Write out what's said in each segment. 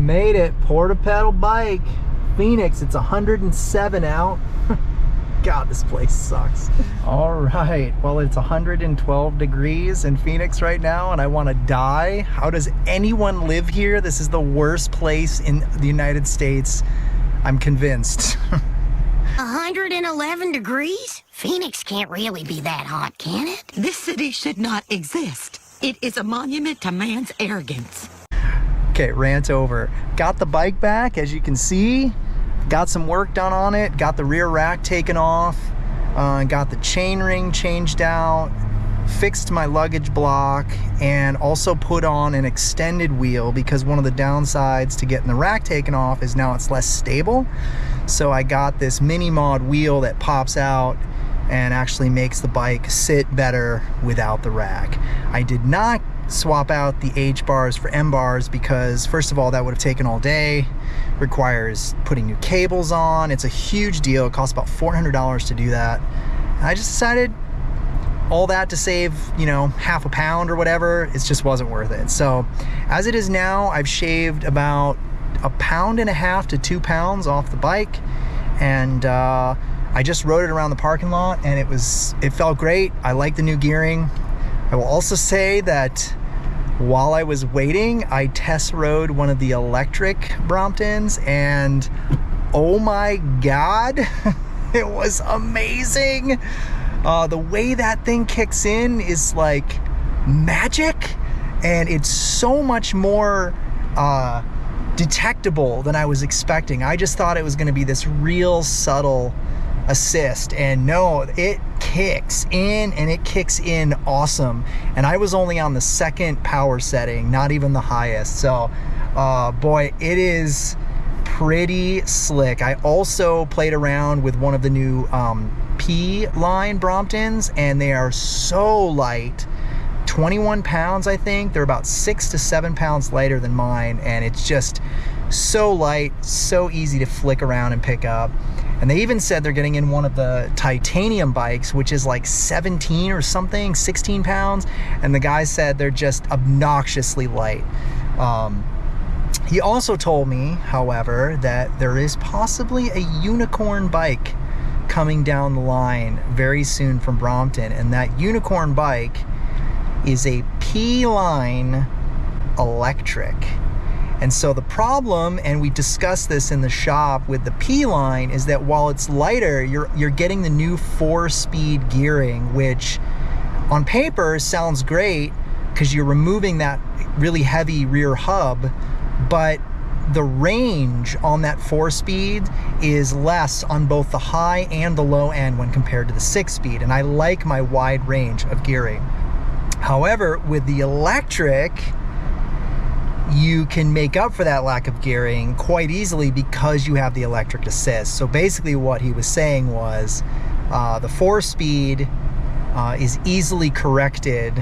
Made it. Portapedal Bike, Phoenix. It's 107 out. God, this place sucks. All right, well, it's 112 degrees in Phoenix right now, and I want to die. How does anyone live here? This is the worst place in the United States. I'm convinced. 111 degrees? Phoenix can't really be that hot, can it? This city should not exist. It is a monument to man's arrogance. Okay, rant over. Got the bike back, as you can see. Got some work done on it. Got the rear rack taken off. Got the chain ring changed out. Fixed my luggage block, and also put on an extended wheel, because one of the downsides to getting the rack taken off is now it's less stable. So I got this mini mod wheel that pops out and actually makes the bike sit better without the rack. I did not swap out the H bars for M bars because, first of all, that would have taken all day. Requires putting new cables on. It's a huge deal. It costs about $400 to do that. And I just decided all that to save, you know, half a pound or whatever. It just wasn't worth it. So as it is now, I've shaved about 1.5 pounds to 2 pounds off the bike, and I just rode it around the parking lot, and it felt great. I like the new gearing. I will also say that while I was waiting, I test rode one of the Electric Bromptons, and oh my God, it was amazing. The way that thing kicks in is like magic, and it's so much more detectable than I was expecting. I just thought it was going to be this real subtle assist, and no, it kicks in, and it kicks in awesome. And I was only on the second power setting, not even the highest. So boy, it is pretty slick. I also played around with one of the new P line Bromptons, and they are so light. 21 pounds, I think. They're about 6 to 7 pounds lighter than mine, and it's just so light, so easy to flick around and pick up. And they even said they're getting in one of the titanium bikes, which is like 17 or something, 16 pounds. And the guy said they're just obnoxiously light. He also told me, however, that there is possibly a unicorn bike coming down the line very soon from Brompton. And that unicorn bike is a P-line electric. And so the problem, and we discussed this in the shop with the P-line, is that while it's lighter, you're getting the new 4-speed gearing, which on paper sounds great because you're removing that really heavy rear hub, but the range on that 4-speed is less on both the high and the low end when compared to the 6-speed, and I like my wide range of gearing. However, with the electric, you can make up for that lack of gearing quite easily because you have the electric assist. So basically what he was saying was the 4-speed is easily corrected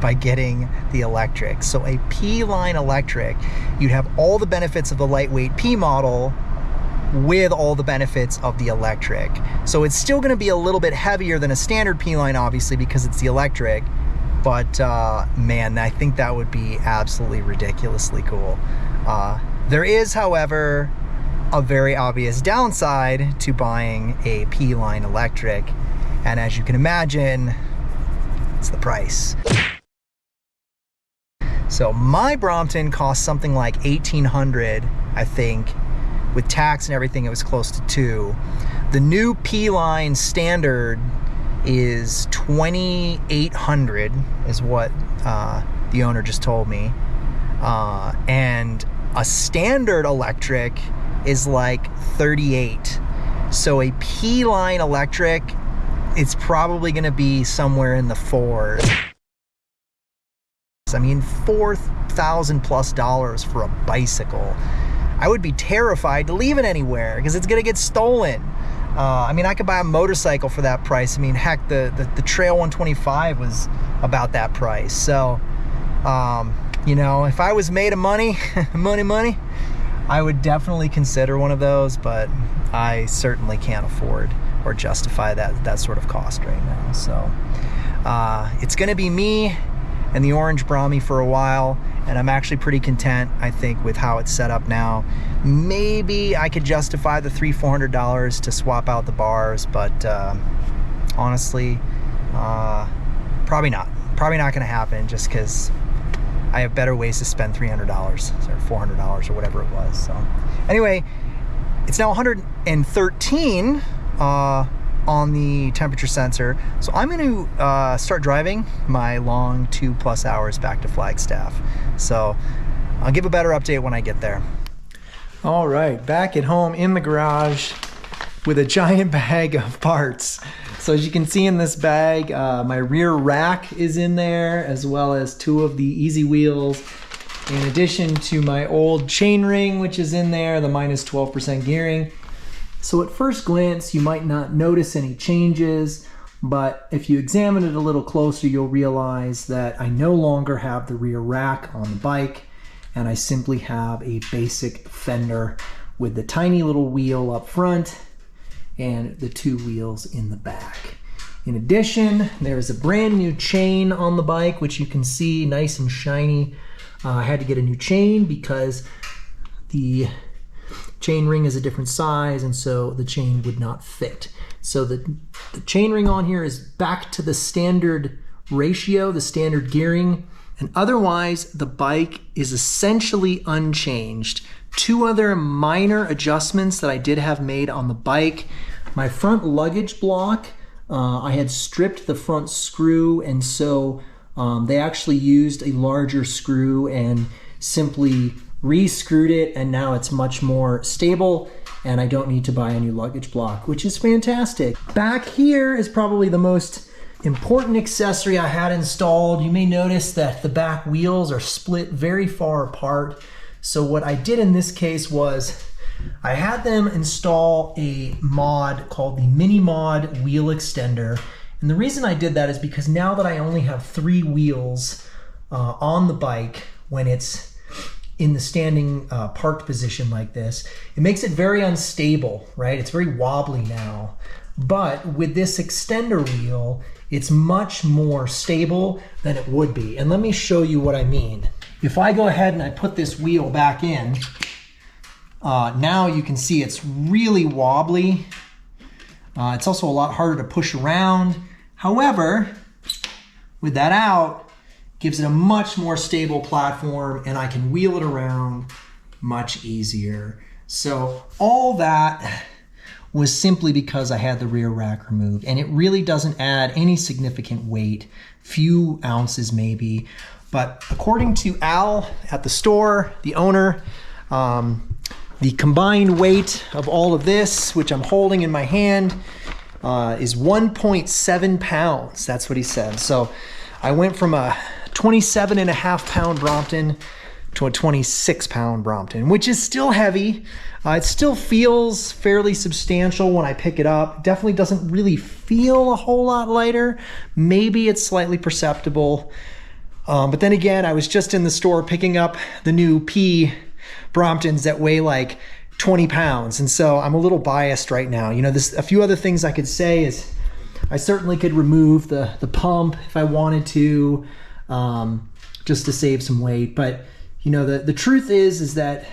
by getting the electric. So a P-line electric, you'd have all the benefits of the lightweight P model with all the benefits of the electric. So it's still gonna be a little bit heavier than a standard P-line, obviously, because it's the electric. But man, I think that would be absolutely ridiculously cool. There is, however, a very obvious downside to buying a P-line electric. And as you can imagine, it's the price. So my Brompton cost something like $1,800, I think. With tax and everything, it was close to $2,000. The new P-line standard is $2,800 is what the owner just told me, and a standard electric is like $38. So a P-line electric, it's probably going to be somewhere in the $4s. I mean, $4,000+ for a bicycle. I would be terrified to leave it anywhere because it's going to get stolen. I mean, I could buy a motorcycle for that price. I mean, heck, the Trail 125 was about that price. So, you know, if I was made of money, money, I would definitely consider one of those, but I certainly can't afford or justify that sort of cost right now. So, it's gonna be me and the orange Brahmi for a while, and I'm actually pretty content, I think, with how it's set up now. Maybe I could justify the $300-400 to swap out the bars, but honestly, probably not. Probably not going to happen, just because I have better ways to spend $300 or $400 or whatever it was. So anyway, it's now 113 on the temperature sensor. So I'm going to start driving my long 2+ hours back to Flagstaff. So I'll give a better update when I get there. All right, back at home in the garage with a giant bag of parts. So as you can see in this bag, my rear rack is in there, as well as 2 of the easy wheels, in addition to my old chain ring, which is in there, the -12% gearing. So at first glance, you might not notice any changes, but if you examine it a little closer, you'll realize that I no longer have the rear rack on the bike, and I simply have a basic fender with the tiny little wheel up front and the 2 wheels in the back. In addition, there's a brand new chain on the bike, which you can see nice and shiny. I had to get a new chain because the chain ring is a different size, and so the chain would not fit. So the chain ring on here is back to the standard ratio, the standard gearing, and otherwise the bike is essentially unchanged. 2 other minor adjustments that I did have made on the bike. My front luggage block, I had stripped the front screw, and so they actually used a larger screw and simply re-screwed it, and now it's much more stable, and I don't need to buy a new luggage block, which is fantastic. Back here is probably the most important accessory I had installed. You may notice that the back wheels are split very far apart. So what I did in this case was I had them install a mod called the Mini Mod Wheel Extender. And the reason I did that is because now that I only have 3 wheels on the bike when it's in the standing parked position like this, it makes it very unstable, right? It's very wobbly now. But with this extender wheel, it's much more stable than it would be. And let me show you what I mean. If I go ahead and I put this wheel back in, now you can see it's really wobbly. It's also a lot harder to push around. However, with that out, gives it a much more stable platform, and I can wheel it around much easier. So all that was simply because I had the rear rack removed, and it really doesn't add any significant weight, few ounces maybe. But according to Al at the store, the owner, the combined weight of all of this, which I'm holding in my hand, is 1.7 pounds. That's what he said. So I went from a 27.5 pound Brompton to a 26 pound Brompton, which is still heavy. It still feels fairly substantial when I pick it up. Definitely doesn't really feel a whole lot lighter. Maybe it's slightly perceptible. But then again, I was just in the store picking up the new P Bromptons that weigh like 20 pounds. And so I'm a little biased right now. You know, a few other things I could say is I certainly could remove the pump if I wanted to, just to save some weight. But you know, the truth is that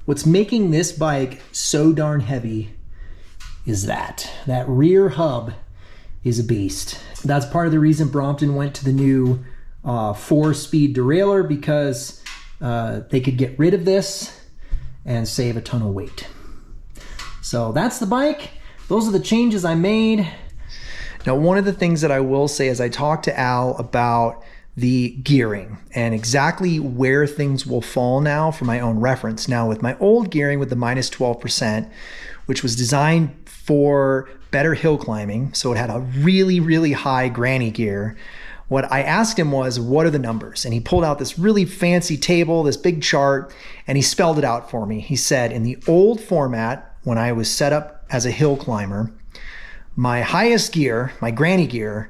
what's making this bike so darn heavy is that rear hub is a beast. That's part of the reason Brompton went to the new 4-speed derailleur, because they could get rid of this and save a ton of weight. So that's the bike. Those are the changes I made. Now, one of the things that I will say is I talked to Al about the gearing and exactly where things will fall now for my own reference. Now, with my old gearing with the -12%, which was designed for better hill climbing, so it had a really, really high granny gear, what I asked him was, what are the numbers? And he pulled out this really fancy table, this big chart, and he spelled it out for me. He said, in the old format, when I was set up as a hill climber, my highest gear, my granny gear,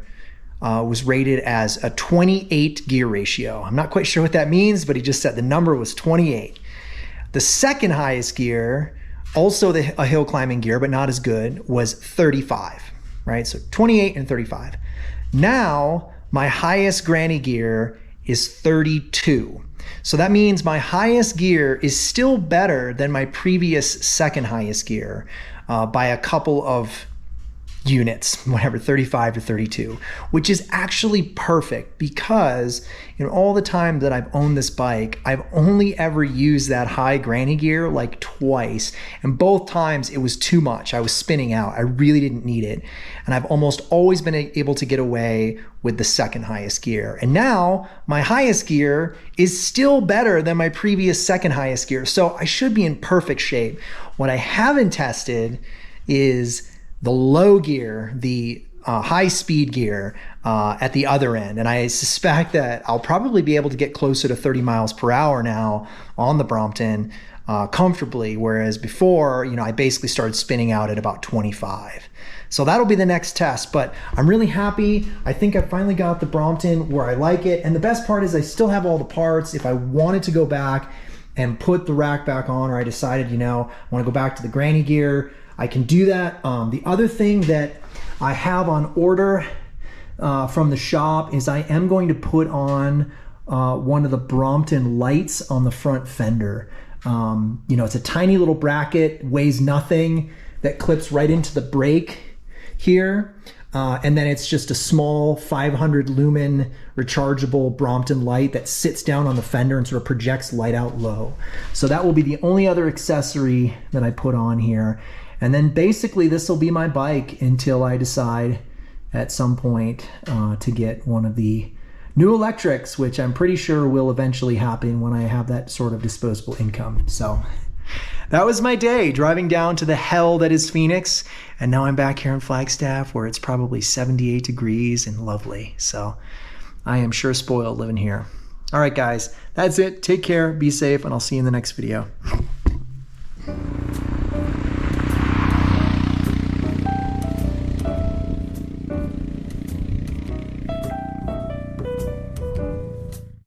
was rated as a 28 gear ratio. I'm not quite sure what that means, but he just said the number was 28. The second highest gear, also a hill climbing gear, but not as good, was 35, right? So 28 and 35. Now, my highest granny gear is 32. So that means my highest gear is still better than my previous second highest gear by a couple of units, whatever, 35 to 32, which is actually perfect because in all the time that I've owned this bike, I've only ever used that high granny gear like twice. And both times it was too much. I was spinning out. I really didn't need it. And I've almost always been able to get away with the second highest gear. And now my highest gear is still better than my previous second highest gear. So I should be in perfect shape. What I haven't tested is the low gear, the high speed gear at the other end. And I suspect that I'll probably be able to get closer to 30 miles per hour now on the Brompton comfortably. Whereas before, I basically started spinning out at about 25. So that'll be the next test, but I'm really happy. I think I finally got the Brompton where I like it. And the best part is I still have all the parts. If I wanted to go back and put the rack back on, or I decided, I want to go back to the granny gear, I can do that. The other thing that I have on order from the shop is I am going to put on one of the Brompton lights on the front fender. It's a tiny little bracket, weighs nothing, that clips right into the brake here. And then it's just a small 500 lumen rechargeable Brompton light that sits down on the fender and sort of projects light out low. So that will be the only other accessory that I put on here. And then basically this will be my bike until I decide at some point to get one of the new electrics, which I'm pretty sure will eventually happen when I have that sort of disposable income. So that was my day driving down to the hell that is Phoenix. And now I'm back here in Flagstaff where it's probably 78 degrees and lovely. So I am sure spoiled living here. All right, guys, that's it. Take care, be safe, and I'll see you in the next video.